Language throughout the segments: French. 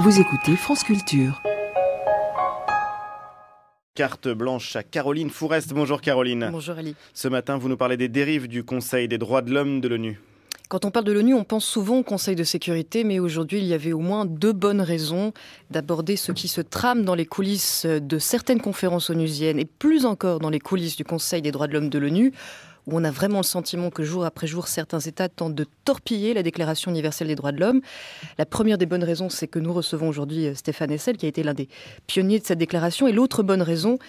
Vous écoutez France Culture. Carte blanche à Caroline Fourest. Bonjour Caroline. Bonjour Ali. Ce matin, vous nous parlez des dérives du Conseil des droits de l'homme de l'ONU. Quand on parle de l'ONU, on pense souvent au Conseil de sécurité, mais aujourd'hui, il y avait au moins deux bonnes raisons d'aborder ce qui se trame dans les coulisses de certaines conférences onusiennes et plus encore dans les coulisses du Conseil des droits de l'homme de l'ONU, où on a vraiment le sentiment que jour après jour, certains États tentent de torpiller la Déclaration universelle des droits de l'homme. La première des bonnes raisons, c'est que nous recevons aujourd'hui Stéphane Hessel, qui a été l'un des pionniers de cette déclaration. Et l'autre bonne raison,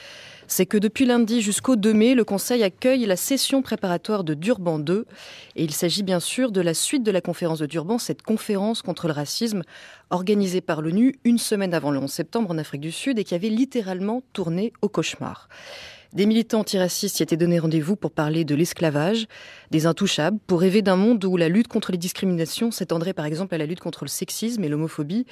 c'est que depuis lundi jusqu'au 2 mai, le Conseil accueille la session préparatoire de Durban 2. Et il s'agit bien sûr de la suite de la conférence de Durban, cette conférence contre le racisme organisée par l'ONU une semaine avant le 11 septembre en Afrique du Sud et qui avait littéralement tourné au cauchemar. Des militants antiracistes y étaient donnés rendez-vous pour parler de l'esclavage, des intouchables, pour rêver d'un monde où la lutte contre les discriminations s'étendrait par exemple à la lutte contre le sexisme et l'homophobie.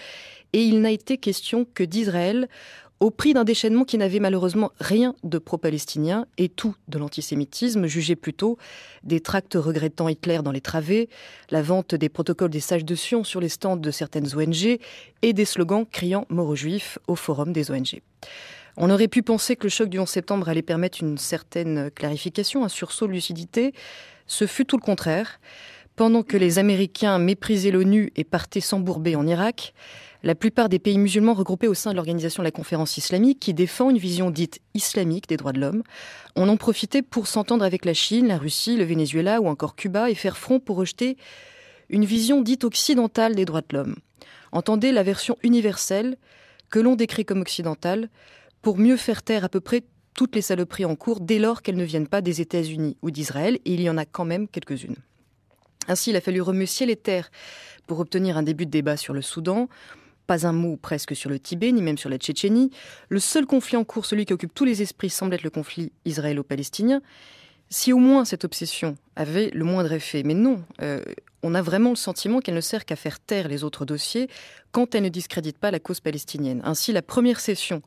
Et il n'a été question que d'Israël, au prix d'un déchaînement qui n'avait malheureusement rien de pro-palestinien et tout de l'antisémitisme, jugé plutôt des tracts regrettant Hitler dans les travées, la vente des protocoles des sages de Sion sur les stands de certaines ONG et des slogans criant mort aux juifs au forum des ONG. On aurait pu penser que le choc du 11 septembre allait permettre une certaine clarification, un sursaut de lucidité. Ce fut tout le contraire. Pendant que les Américains méprisaient l'ONU et partaient s'embourber en Irak, la plupart des pays musulmans regroupés au sein de l'organisation de la conférence islamique, qui défend une vision dite islamique des droits de l'homme, en ont profité pour s'entendre avec la Chine, la Russie, le Venezuela ou encore Cuba et faire front pour rejeter une vision dite occidentale des droits de l'homme. Entendez la version universelle que l'on décrit comme occidentale, pour mieux faire taire à peu près toutes les saloperies en cours dès lors qu'elles ne viennent pas des États-Unis ou d'Israël, et il y en a quand même quelques-unes. Ainsi, il a fallu remuer ciel et terre pour obtenir un début de débat sur le Soudan, pas un mot presque sur le Tibet, ni même sur la Tchétchénie. Le seul conflit en cours, celui qui occupe tous les esprits, semble être le conflit israélo-palestinien. Si au moins cette obsession avait le moindre effet, mais non, on a vraiment le sentiment qu'elle ne sert qu'à faire taire les autres dossiers quand elle ne discrédite pas la cause palestinienne. Ainsi, la première session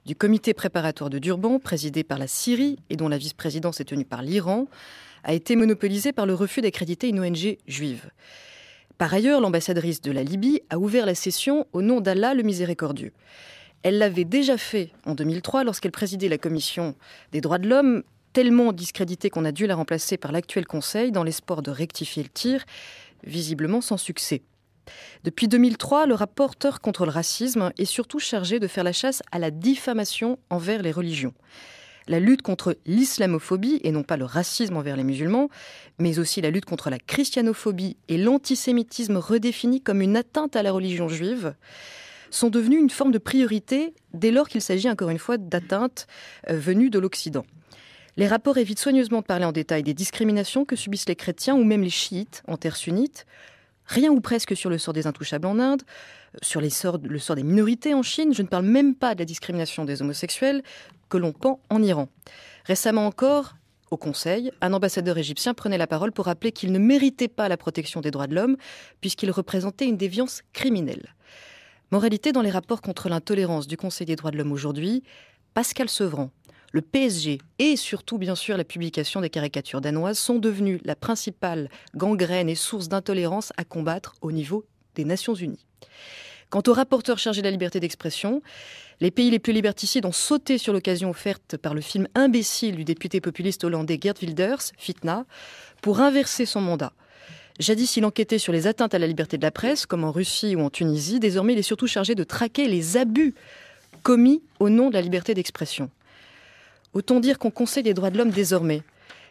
du comité préparatoire de Durban, présidé par la Syrie et dont la vice-présidence est tenue par l'Iran, a été monopolisée par le refus d'accréditer une ONG juive. Par ailleurs, l'ambassadrice de la Libye a ouvert la session au nom d'Allah le Miséricordieux. Elle l'avait déjà fait en 2003 lorsqu'elle présidait la commission des droits de l'homme, tellement discréditée qu'on a dû la remplacer par l'actuel Conseil dans l'espoir de rectifier le tir, visiblement sans succès. Depuis 2003, le rapporteur contre le racisme est surtout chargé de faire la chasse à la diffamation envers les religions. La lutte contre l'islamophobie, et non pas le racisme envers les musulmans, mais aussi la lutte contre la christianophobie et l'antisémitisme redéfini comme une atteinte à la religion juive, sont devenus une forme de priorité dès lors qu'il s'agit encore une fois d'atteintes venues de l'Occident. Les rapports évitent soigneusement de parler en détail des discriminations que subissent les chrétiens ou même les chiites en terre sunnite, rien ou presque sur le sort des intouchables en Inde, sur le sort des minorités en Chine, je ne parle même pas de la discrimination des homosexuels que l'on pend en Iran. Récemment encore, au Conseil, un ambassadeur égyptien prenait la parole pour rappeler qu'il ne méritait pas la protection des droits de l'homme puisqu'il représentait une déviance criminelle. Moralité dans les rapports contre l'intolérance du Conseil des droits de l'homme aujourd'hui, Pascal Sevran, le PSG et surtout, bien sûr, la publication des caricatures danoises sont devenus la principale gangrène et source d'intolérance à combattre au niveau des Nations Unies. Quant au rapporteur chargé de la liberté d'expression, les pays les plus liberticides ont sauté sur l'occasion offerte par le film imbécile du député populiste hollandais Geert Wilders, Fitna, pour inverser son mandat. Jadis, il enquêtait sur les atteintes à la liberté de la presse, comme en Russie ou en Tunisie. Désormais, il est surtout chargé de traquer les abus commis au nom de la liberté d'expression. Autant dire qu'au Conseil des droits de l'homme, désormais,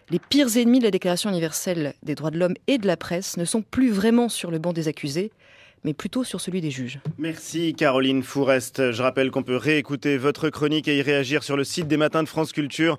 les pires ennemis de la Déclaration universelle des droits de l'homme et de la presse ne sont plus vraiment sur le banc des accusés, mais plutôt sur celui des juges. Merci Caroline Fourest. Je rappelle qu'on peut réécouter votre chronique et y réagir sur le site des Matins de France Culture.